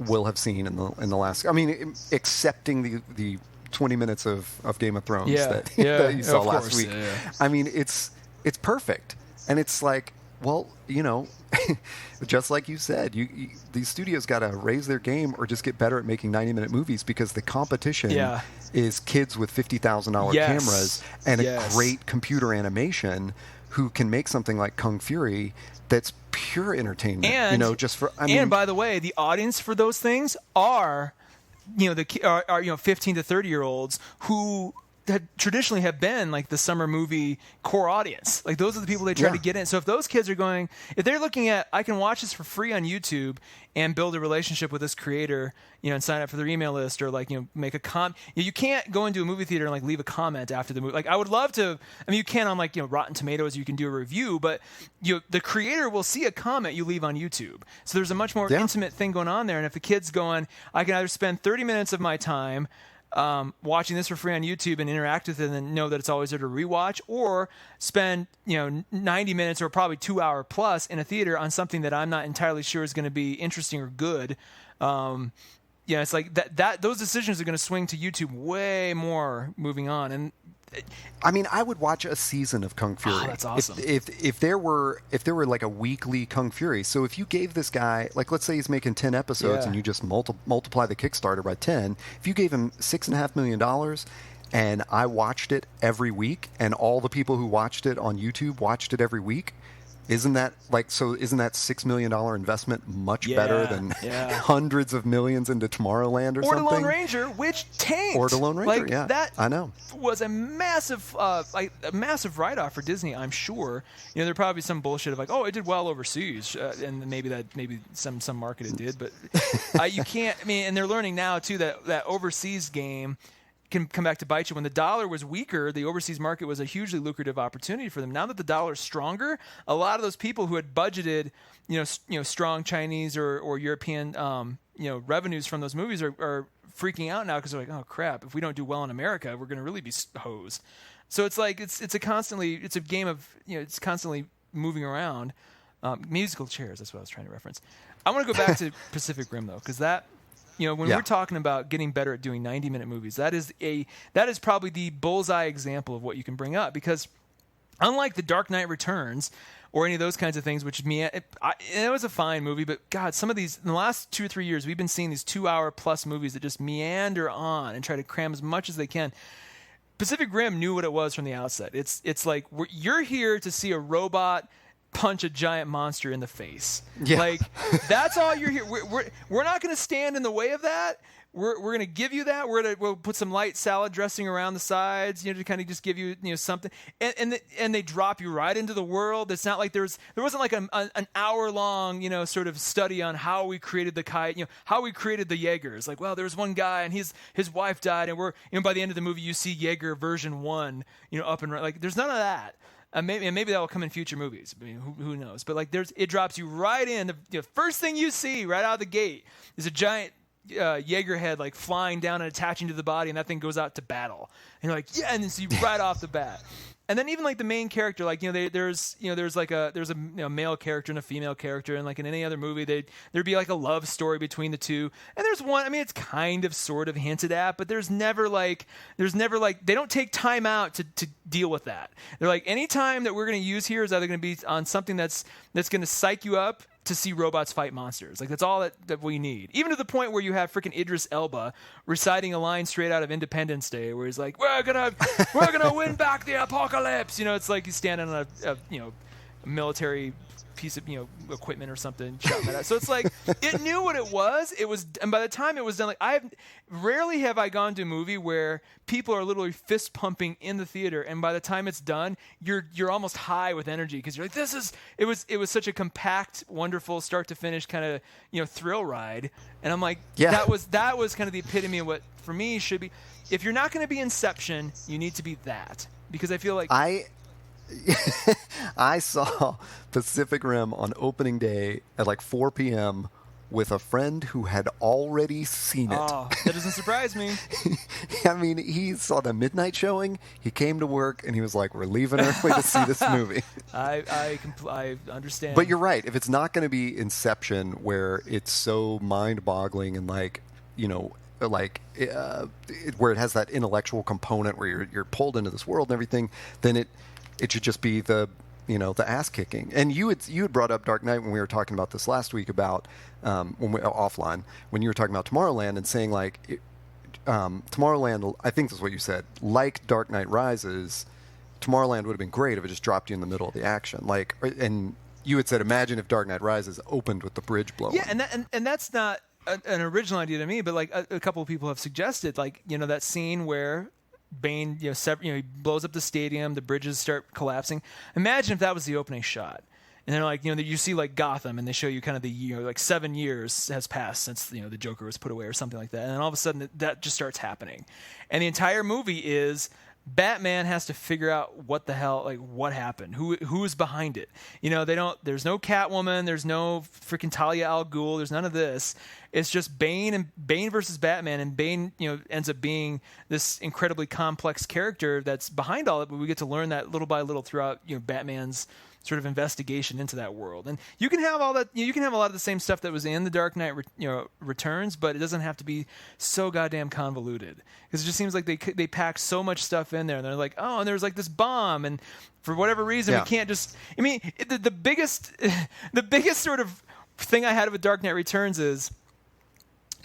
will have seen in the last. I mean, excepting the 20 minutes of Game of Thrones that you saw last week. Yeah. I mean, it's perfect, and it's like, well, just like you said, these studios got to raise their game or just get better at making 90-minute movies, because the competition is kids with $50,000 cameras and a great computer animation who can make something like Kung Fury that's pure entertainment. And by the way, the audience for those things are, are 15 to 30-year-olds who traditionally have been like the summer movie core audience. Like, those are the people they try to get in. So if those kids are if they're looking at, I can watch this for free on YouTube and build a relationship with this creator, and sign up for their email list, or make a you can't go into a movie theater and leave a comment after the movie. Like, I would love to, you can on Rotten Tomatoes, you can do a review, but the creator will see a comment you leave on YouTube. So there's a much more intimate thing going on there. And if the kid's I can either spend 30 minutes of my time watching this for free on YouTube and interact with it and know that it's always there to rewatch, or spend 90 minutes or probably 2 hour plus in a theater on something that I'm not entirely sure is going to be interesting or good. It's like that those decisions are going to swing to YouTube way more moving on. And I would watch a season of Kung Fury. Oh, that's awesome. If there were like a weekly Kung Fury. So if you gave this guy, like, let's say he's making 10 episodes and you just multiply the Kickstarter by 10, if you gave him $6.5 million and I watched it every week, and all the people who watched it on YouTube watched it every week, isn't that $6 million investment much better than hundreds of millions into Tomorrowland or something? Or to Lone Ranger, which tanked. Or to Lone Ranger, that I know. Was a massive write-off for Disney, I'm sure. There'd probably be some bullshit of it did well overseas, and maybe some market it did, but you can't. And they're learning now too that overseas game can come back to bite you. When the dollar was weaker, the overseas market was a hugely lucrative opportunity for them. Now that the dollar is stronger, a lot of those people who had budgeted, strong Chinese or European, revenues from those movies are freaking out now, because they're like, oh crap, if we don't do well in America, we're going to really be hosed. So it's like it's a game of it's constantly moving around. Musical chairs. That's what I was trying to reference. I want to go back to Pacific Rim though, because that. When we're talking about getting better at doing 90-minute movies, that is probably the bullseye example of what you can bring up, because unlike The Dark Knight Returns or any of those kinds of things, which it was a fine movie, but God, some of these, in the last 2 or 3 years, we've been seeing these 2 hour plus movies that just meander on and try to cram as much as they can. Pacific Rim knew what it was from the outset. It's like you're here to see a robot punch a giant monster in the face. Yeah. Like that's all you're here. We're not going to stand in the way of that. We're going to give you that. We'll put some light salad dressing around the sides, to kind of just give you, something. And they drop you right into the world. It's not like there wasn't like an hour long, sort of study on how we created the kite, how we created the Jaegers. Like, well, there's one guy and his wife died, and we're, by the end of the movie, you see Jaeger version 1, up and running. Like, there's none of that. Maybe that will come in future movies. I mean, who knows? But like, it drops you right in. The first thing you see right out of the gate is a giant Jaeger head like flying down and attaching to the body, and that thing goes out to battle. And you're like, yeah, and then see right off the bat. And then even like the main character, like there's a male character and a female character, and like in any other movie there'd be like a love story between the two. And there's one, I mean, it's kind of sort of hinted at, but there's never like they don't take time out to deal with that. They're like, any time that we're going to use here is either going to be on something that's going to psych you up to see robots fight monsters. Like, that's all that we need. Even to the point where you have freaking Idris Elba reciting a line straight out of Independence Day, where he's like, "We're gonna win back the apocalypse." It's like he's standing on a military piece of equipment or something, shouting that out. So it's like it knew what it was. And by the time it was done, like rarely have I gone to a movie where people are literally fist pumping in the theater, and by the time it's done, you're almost high with energy because you're like, it was such a compact, wonderful, start to finish kind of thrill ride. And I'm like, yeah. that was kind of the epitome of what for me should be. If you're not going to be Inception, you need to be that, because I feel like I saw Pacific Rim on opening day at like 4 p.m. with a friend who had already seen it. Oh, that doesn't surprise me. I mean, he saw the midnight showing. He came to work and he was like, "We're leaving early to see this movie." I understand. But you're right. If it's not going to be Inception, where it's so mind-boggling and like, where it has that intellectual component where you're pulled into this world and everything, then it should just be the ass kicking. And you had brought up Dark Knight when we were talking about this last week about offline, when you were talking about Tomorrowland and saying like Tomorrowland, I think that's what you said, like Dark Knight Rises, Tomorrowland would have been great if it just dropped you in the middle of the action. Like, and you had said, imagine if Dark Knight Rises opened with the bridge blowing. Yeah, and that's not an original idea to me, but like a couple of people have suggested, like, that scene where Bane, he blows up the stadium, the bridges start collapsing. Imagine if that was the opening shot. And then like, you see like Gotham, and they show you kind of the year, like 7 years has passed since, the Joker was put away or something like that. And then all of a sudden that just starts happening. And the entire movie is Batman has to figure out what the hell, like what happened, who's behind it. There's no Catwoman, there's no freaking Talia al Ghul, there's none of this. It's just Bane versus Batman, and Bane, ends up being this incredibly complex character that's behind all it, but we get to learn that little by little throughout, Batman's sort of investigation into that world. And you can have all that, you can have a lot of the same stuff that was in The Dark Knight Returns, but it doesn't have to be so goddamn convoluted, because it just seems like they pack so much stuff in there, and they're like, oh, and there's like this bomb, and for whatever reason we can't just, I mean, the biggest sort of thing I had with Dark Knight Returns is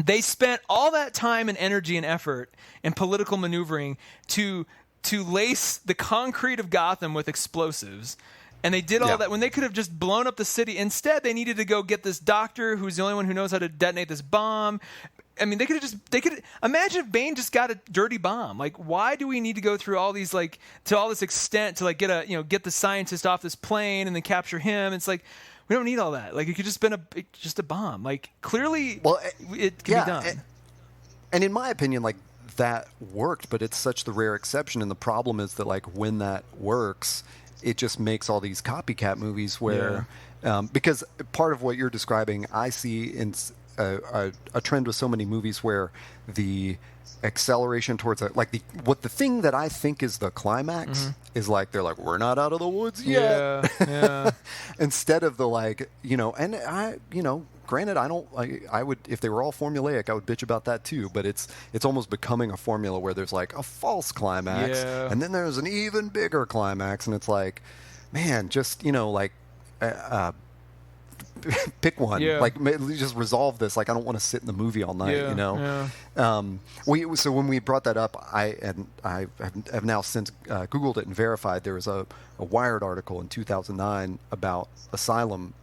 they spent all that time and energy and effort and political maneuvering to lace the concrete of Gotham with explosives. And they did all that when they could have just blown up the city. Instead, they needed to go get this doctor who's the only one who knows how to detonate this bomb. I mean, they could imagine if Bane just got a dirty bomb. Like, why do we need to go through all these, like, to all this extent to like get the scientist off this plane and then capture him? It's like, we don't need all that. Like, it could just been just a bomb. Like, clearly, it can be done. And in my opinion, like, that worked, but it's such the rare exception. And the problem is that, like, when that works, it just makes all these copycat movies where, because part of what you're describing, I see in a trend with so many movies where the acceleration towards the thing that I think is the climax is like, they're like, we're not out of the woods yet. Yeah. Instead of the and I, granted, I would, if they were all formulaic, I would bitch about that too, but it's almost becoming a formula where there's like a false climax, and then there's an even bigger climax, and it's like, man, just, pick one. Yeah. Like, just resolve this. Like, I don't want to sit in the movie all night. You know. Yeah. So when we brought that up, I have now since Googled it and verified there was a Wired article in 2009 about Asylum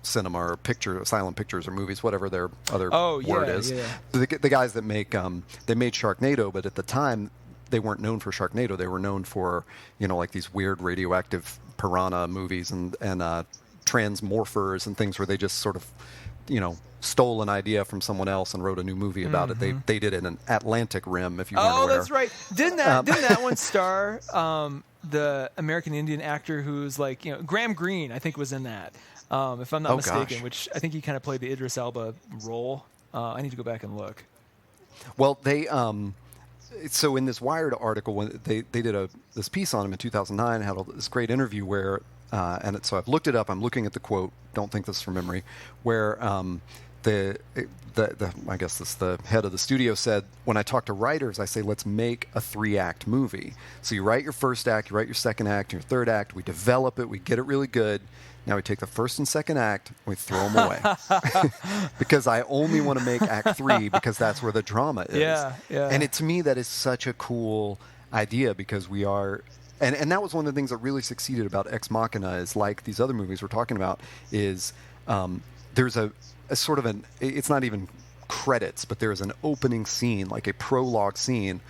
cinema or Asylum Pictures or movies, whatever their other word is. Yeah. The guys that make they made Sharknado, but at the time they weren't known for Sharknado. They were known for like these weird radioactive piranha movies and Transmorphers and things where they just sort of stole an idea from someone else and wrote a new movie about it. They did it in Atlantic Rim, if you weren't aware. Oh, that's right. Didn't that one star the American Indian actor who's like Graham Greene? I think was in that. If I'm not mistaken, gosh. Which I think he kind of played the Idris Elba role. I need to go back and look. Well, they so in this Wired article, when they did this piece on him in 2009, had this great interview where, so I've looked it up. I'm looking at the quote. Don't think this is from memory. Where the I guess this the head of the studio said, when I talk to writers, I say let's make a 3-act movie. So you write your first act, you write your second act, your third act. We develop it, we get it really good. Now we take the first and second act, we throw them away. Because I only want to make act 3 because that's where the drama is. Yeah. And to me, that is such a cool idea because we are... And that was one of the things that really succeeded about Ex Machina is like these other movies we're talking about is there's a sort of an... It's not even credits, but there's an opening scene, like a prologue scene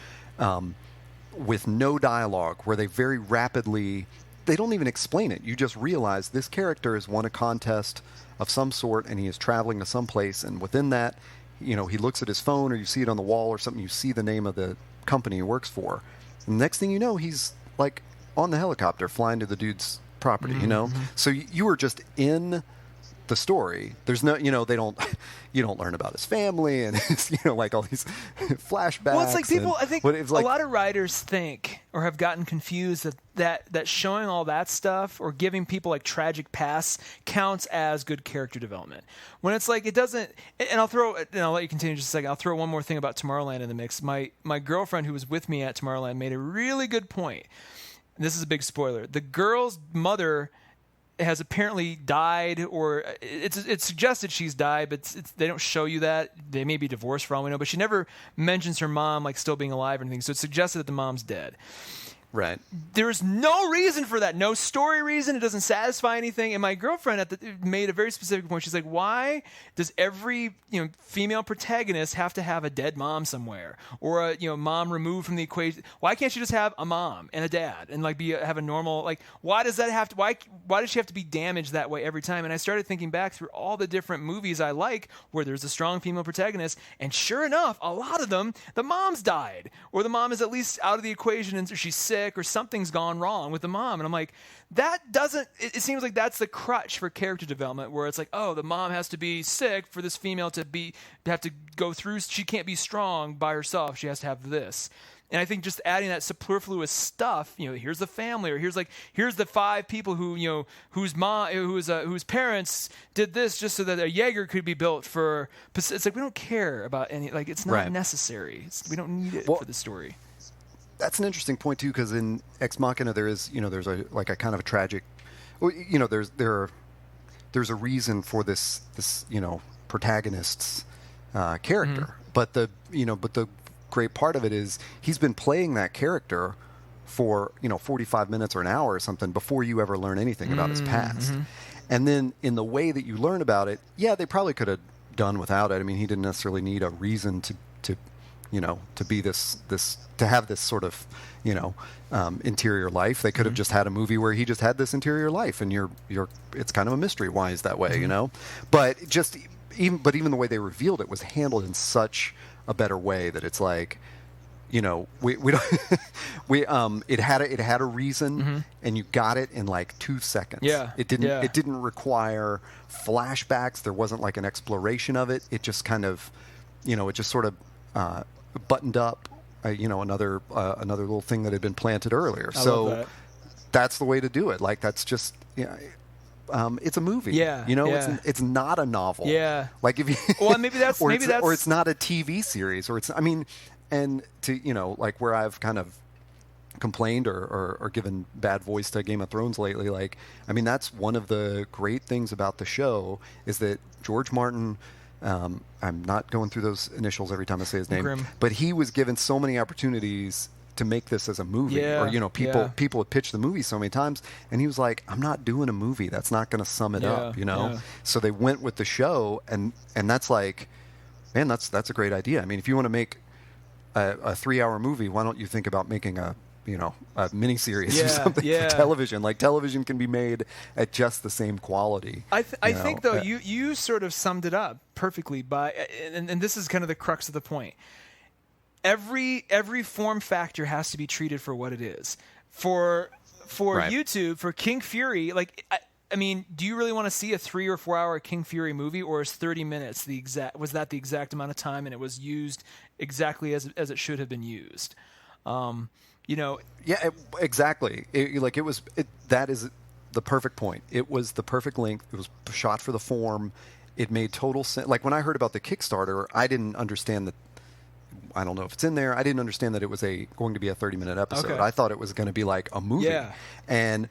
with no dialogue where they very rapidly... They don't even explain it. You just realize this character has won a contest of some sort and he is traveling to some place, and within that, he looks at his phone or you see it on the wall or something, you see the name of the company he works for. And the next thing you know, he's like on the helicopter flying to the dude's property, So you were just in the story. There's no, you don't learn about his family and his, like all these flashbacks. Well, it's like people, I think a lot of writers think or have gotten confused that showing all that stuff or giving people like tragic pasts counts as good character development. When it's like, it doesn't, and I'll let you continue just a second. I'll throw one more thing about Tomorrowland in the mix. My girlfriend who was with me at Tomorrowland made a really good point. This is a big spoiler. The girl's mother has apparently died, or it's suggested she's died, but they don't show you that. They may be divorced for all we know, but she never mentions her mom like still being alive or anything, so it's suggested that the mom's dead. Right. There's no reason for that. No story reason. It doesn't satisfy anything. And my girlfriend made a very specific point. She's like, why does every female protagonist have to have a dead mom somewhere or a mom removed from the equation? Why can't she just have a mom and a dad and like have a normal why does that have to why does she have to be damaged that way every time? And I started thinking back through all the different movies I like where there's a strong female protagonist, and sure enough, a lot of them the mom's died or the mom is at least out of the equation and she's sick or something's gone wrong with the mom. And I'm like, it seems like that's the crutch for character development where it's like, oh, the mom has to be sick for this female to have to go through, she can't be strong by herself, she has to have this. And I think just adding that superfluous stuff, here's the family, or here's the 5 people who, whose parents did this just so that a Jaeger could be built for. It's like we don't care about any, it's not necessary. We don't need it for the story. That's an interesting point too, because in Ex Machina there is, there's a kind of a tragic, there's a reason for this protagonist's character, but the great part of it is he's been playing that character for 45 minutes or an hour or something before you ever learn anything about his past, and then in the way that you learn about it, they probably could have done without it. I mean, he didn't necessarily need a reason to be this to have this sort of interior life. They could have just had a movie where he just had this interior life, and it's kind of a mystery why he's that way, But even the way they revealed it was handled in such a better way that it's like, we don't it had a reason, and you got it in like 2 seconds. Yeah, it didn't require flashbacks. There wasn't like an exploration of it. It just kind of it just sort of buttoned up, another little thing that had been planted earlier. So that's the way to do it. Like that's just, it's a movie. Yeah. It's not a novel. Yeah. Like if you, maybe that's, or it's not a TV series, or it's, and to, like where I've kind of complained or given bad voice to Game of Thrones lately. Like, I mean, that's one of the great things about the show is that George Martin, I'm not going through those initials every time I say his name, Grimm. but he was given so many opportunities to make this as a movie, Yeah, or, you know, people yeah. had pitched the movie so many times, and he was like, I'm not doing a movie. That's not going to sum it up, you know? Yeah. So they went with the show, and that's like, man, that's a great idea. I mean, if you want to make a 3-hour movie, why don't you think about making a miniseries or something for television? Like, television can be made at just the same quality. I think, though, you sort of summed it up perfectly by, and this is kind of the crux of the point. Every form factor has to be treated for what it is. For Right. YouTube, for King Fury, like, I mean, do you really want to see a 3 or 4 hour King Fury movie, or is 30 minutes was that the exact amount of time and it was used exactly as it should have been used? You know, Exactly. That is the perfect point. It was the perfect length. It was shot for the form. It made total sense. Like, when I heard about the Kickstarter, I didn't understand that. I don't know if it's in there. I didn't understand that it was going to be a 30-minute episode. Okay. I thought it was going to be like a movie. Yeah. And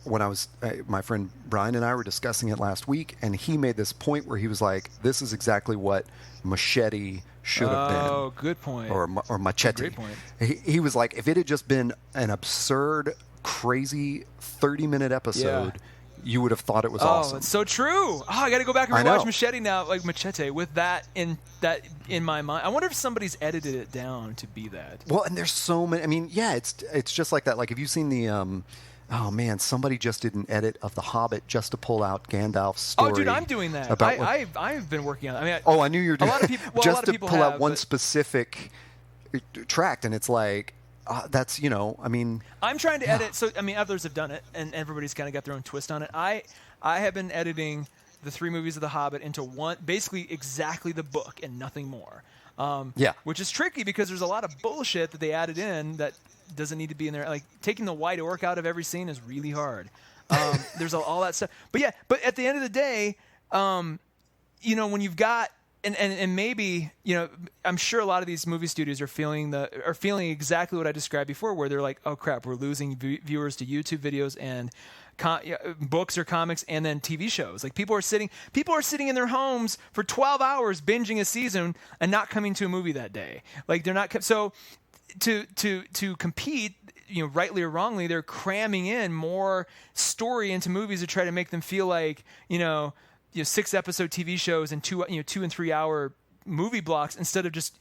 when I was, my friend Brian and I were discussing it last week, and he made this point where he was like, "This is exactly what Machete should have been." Oh, good point. Or Machete. Great point. He was like, if it had just been an absurd, crazy 30-minute episode, you would have thought it was awesome. Oh, it's so true. Oh, I got to go back and I rewatch know. Machete now, like Machete, with that in my mind. I wonder if somebody's edited it down to be that. Well, and there's so many. I mean, yeah, it's just like that. Like, have you seen the? Oh man, somebody just did an edit of The Hobbit just to pull out Gandalf's story. Oh, dude, I'm doing that. I've been working on it. I mean, I knew you were doing. A lot of people, well, just a lot of to people pull have, out one but specific tract, and it's like that's, you know, I mean, I'm trying to edit. So I mean, others have done it, and everybody's kind of got their own twist on it. I have been editing the 3 movies of The Hobbit into one, basically exactly the book and nothing more. Which is tricky because there's a lot of bullshit that they added in that doesn't need to be in there. Like, taking the white orc out of every scene is really hard. There's all that stuff. But at the end of the day, you know, when you've got and maybe, you know, I'm sure a lot of these movie studios are feeling exactly what I described before, where they're like, oh crap, we're losing viewers to YouTube videos and books or comics, and then TV shows. Like, people are sitting in their homes for 12 hours binging a season and not coming to a movie that day. Like, they're not so to compete, you know, rightly or wrongly, they're cramming in more story into movies to try to make them feel like, you know, 6-episode TV shows and 2 and 3 hour movie blocks, instead of just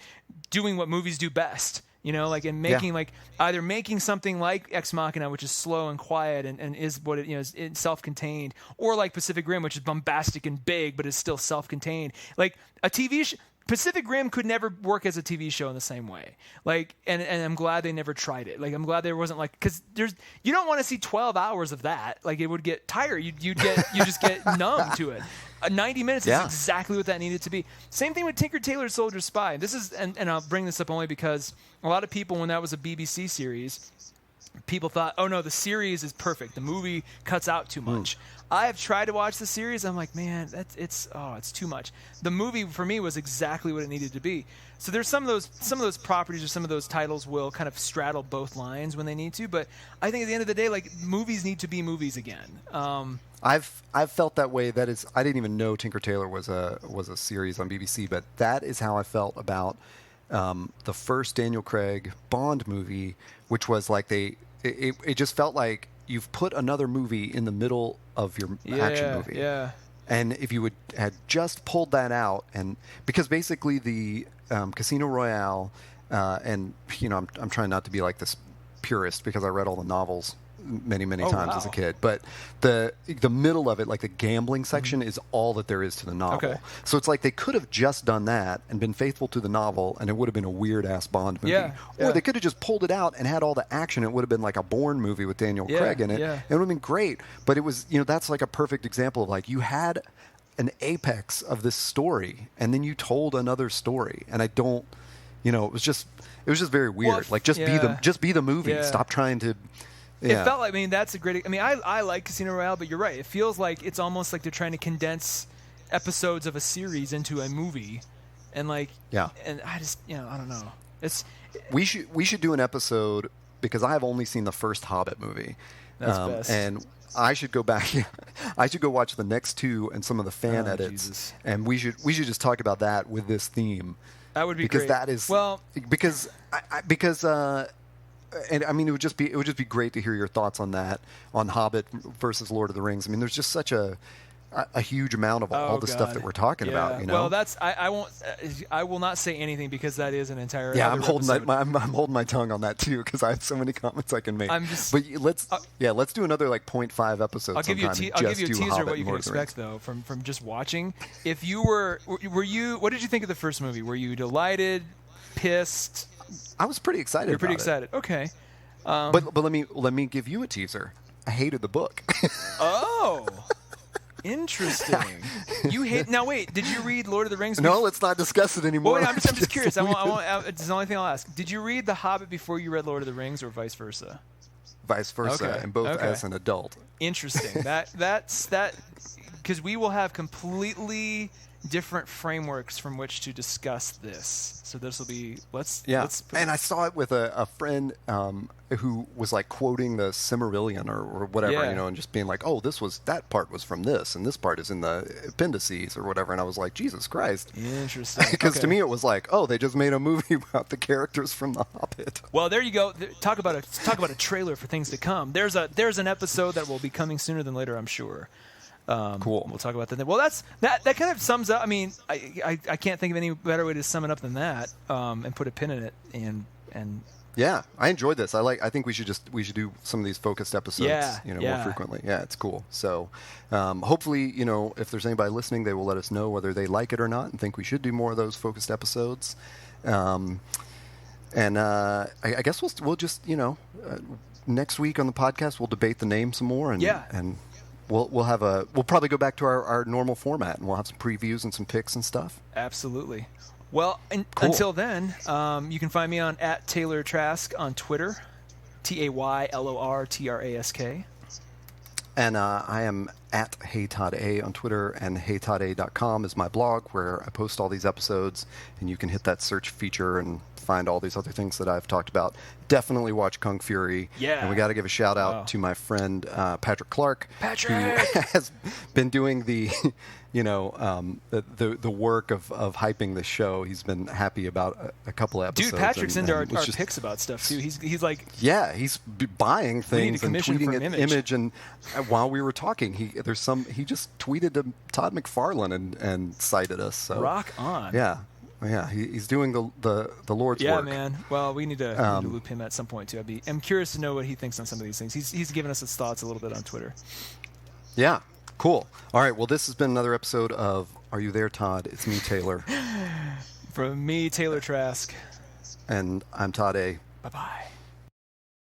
doing what movies do best. You know, like, and making like either making something like Ex Machina, which is slow and quiet and is what it, you know, is self-contained, or like Pacific Rim, which is bombastic and big but is still self-contained. Like, a TV Pacific Rim could never work as a TV show in the same way. Like, and I'm glad they never tried it. Like, I'm glad there wasn't, like, because you don't want to see 12 hours of that. Like, it would get tired. You just get numb to it. 90 minutes is exactly what that needed to be. Same thing with Tinker Tailor Soldier Spy. This is, and I'll bring this up only because a lot of people, when that was a BBC series, people thought, oh no, the series is perfect. The movie cuts out too much. I have tried to watch the series. I'm like, man, it's too much. The movie for me was exactly what it needed to be. So there's some of those properties or some of those titles will kind of straddle both lines when they need to. But I think at the end of the day, like, movies need to be movies again. I've felt that way. That is, I didn't even know Tinker Tailor was a series on BBC, but that is how I felt about the first Daniel Craig Bond movie, which was like it just felt like you've put another movie in the middle of your action movie. Yeah. And if you had just pulled that out, and because basically the Casino Royale, and you know, I'm trying not to be like this purist because I read all the novels many times as a kid, but the middle of it, like the gambling section, is all that there is to the novel. Okay. So it's like they could have just done that and been faithful to the novel, and it would have been a weird ass Bond movie. Or they could have just pulled it out and had all the action. It would have been like a Bourne movie with Daniel Craig in it. It would have been great. But it was, you know, that's like a perfect example of, like, you had an apex of this story and then you told another story, and I don't, you know, it was just very weird. Well, just be the movie. Stop trying to. Yeah. It felt like, I mean, that's a great, I mean, I like Casino Royale, but you're right. It feels like it's almost like they're trying to condense episodes of a series into a movie. And like, and I just, you know, I don't know. We should do an episode because I have only seen the first Hobbit movie. That's best. And I should go back. I should go watch the next two and some of the fan edits, Jesus. and we should just talk about that with this theme. That would be because great. that is because and I mean it would just be great to hear your thoughts on that, on Hobbit versus Lord of the Rings. I mean, there's just such a huge amount of all the stuff that we're talking about. You know, well, that's I will not say anything because that is an entire. Yeah, I'm holding episode. I'm holding my tongue on that too because I have so many comments I can make. But let's do another like 0.5 episodes. I'll give you a teaser Hobbit what you can expect though from just watching. If you were you, what did you think of the first movie? Were you delighted, pissed? I was pretty excited. You're pretty excited. Okay. But let me give you a teaser. I hated the book. Oh. Interesting. You hate. Now wait. Did you read Lord of the Rings? No, let's not discuss it anymore. Well, wait, I'm just curious. It's the only thing I'll ask. Did you read The Hobbit before you read Lord of the Rings, or vice versa? Vice versa, okay. and both okay. as an adult. Interesting. That's because we will have completely different frameworks from which to discuss this. So this will be and I saw it with a friend who was like quoting the Silmarillion or whatever, you know, and just being like, "Oh, that part was from this, and this part is in the appendices or whatever." And I was like, "Jesus Christ!" Interesting. Because to me it was like, "Oh, they just made a movie about the characters from The Hobbit." Well, there you go. Talk about a trailer for things to come. There's an episode that will be coming sooner than later, I'm sure. Cool. We'll talk about that then. Well, that kind of sums up. I mean, I can't think of any better way to sum it up than that, and put a pin in it. And yeah, I enjoyed this. I think we should do some of these focused episodes, more frequently. Yeah, it's cool. So, hopefully, if there's anybody listening, they will let us know whether they like it or not and think we should do more of those focused episodes. And I guess we'll just next week on the podcast we'll debate the name some more and we'll probably go back to our normal format, and we'll have some previews and some picks and stuff. Absolutely. Well, cool. Until then, you can find me on @TaylorTrask on Twitter, TaylorTrask. And I am @HeyToddA on Twitter, and HeyToddA.com is my blog where I post all these episodes, and you can hit that search feature and find all these other things that I've talked about. Definitely watch Kung Fury. Yeah. And we got to give a shout out to my friend Patrick Clark, Patrick, who has been doing the the work of hyping the show. He's been happy about a couple episodes. Dude, Patrick's into our picks about stuff too. He's like, he's buying things and tweeting an image. And while we were talking, he just tweeted to Todd McFarlane and cited us. So rock on. Yeah, he's doing the Lord's work. Yeah, man. Well, we need to loop him at some point too. I'm curious to know what he thinks on some of these things. He's given us his thoughts a little bit on Twitter. Yeah, cool. All right, well, this has been another episode of Are You There, Todd? It's me, Taylor. From me, Taylor Trask. And I'm Todd A. Bye-bye.